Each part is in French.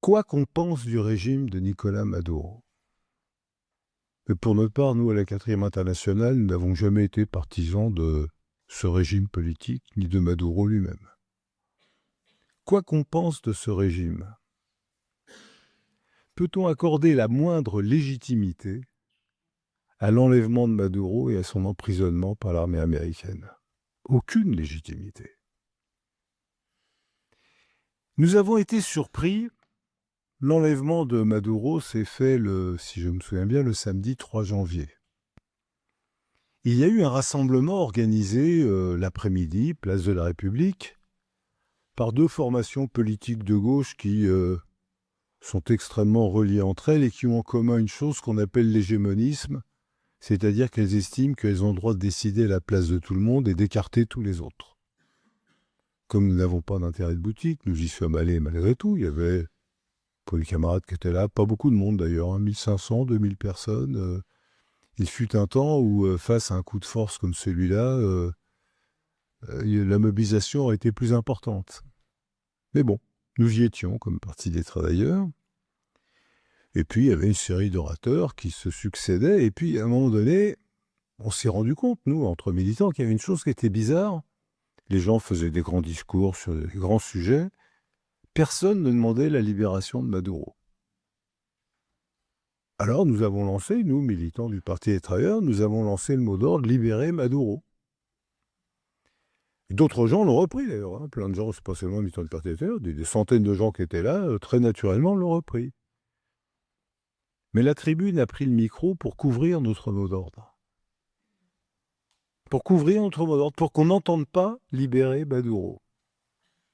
Quoi qu'on pense du régime de Nicolás Maduro. Mais pour notre part, nous, à la 4e internationale, nous n'avons jamais été partisans de ce régime politique, ni de Maduro lui-même. Quoi qu'on pense de ce régime, peut-on accorder la moindre légitimité à l'enlèvement de Maduro et à son emprisonnement par l'armée américaine? Aucune légitimité. Nous avons été surpris. L'enlèvement de Maduro s'est fait, si je me souviens bien, le samedi 3 janvier. Il y a eu un rassemblement organisé l'après-midi, place de la République, par deux formations politiques de gauche qui sont extrêmement reliées entre elles et qui ont en commun une chose qu'on appelle l'hégémonisme, c'est-à-dire qu'elles estiment qu'elles ont le droit de décider à la place de tout le monde et d'écarter tous les autres. Comme nous n'avons pas d'intérêt de boutique, nous y sommes allés malgré tout. Il y avait, pour les camarades qui étaient là, pas beaucoup de monde d'ailleurs, 1500, 2000 personnes. Il fut un temps où, face à un coup de force comme celui-là, la mobilisation a été plus importante. Mais bon, nous y étions comme Parti des travailleurs. Et puis, il y avait une série d'orateurs qui se succédaient. Et puis, à un moment donné, on s'est rendu compte, nous, entre militants, qu'il y avait une chose qui était bizarre. Les gens faisaient des grands discours sur des grands sujets. Personne ne demandait la libération de Maduro. Alors, nous avons lancé, nous, militants du Parti des travailleurs, nous avons lancé le mot d'ordre « Libérer Maduro ». D'autres gens l'ont repris d'ailleurs, hein. Plein de gens, c'est pas seulement militants du Parti des travailleurs, des centaines de gens qui étaient là, très naturellement l'ont repris. Mais la tribune a pris le micro pour couvrir notre mot d'ordre. Pour couvrir notre mot d'ordre, pour qu'on n'entende pas libérer Maduro.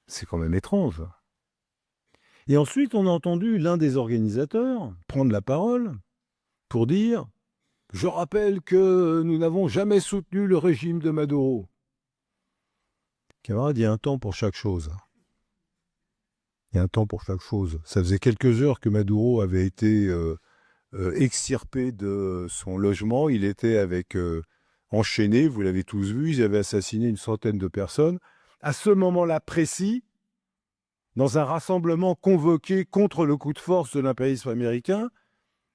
C'est quand même étrange. Et ensuite, on a entendu l'un des organisateurs prendre la parole pour dire « Je rappelle que nous n'avons jamais soutenu le régime de Maduro ». Camarade, il y a un temps pour chaque chose. Il y a un temps pour chaque chose. Ça faisait quelques heures que Maduro avait été extirpé de son logement. Il était enchaîné, vous l'avez tous vu, ils avaient assassiné une centaine de personnes. À ce moment-là précis, dans un rassemblement convoqué contre le coup de force de l'impérialisme américain,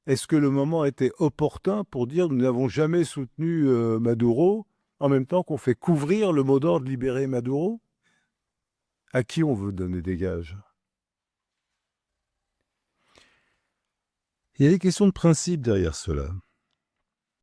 est-ce que le moment était opportun pour dire « nous n'avons jamais soutenu Maduro » en même temps qu'on fait couvrir le mot d'ordre « libérer Maduro » ? À qui on veut donner des gages ? Il y a des questions de principe derrière cela.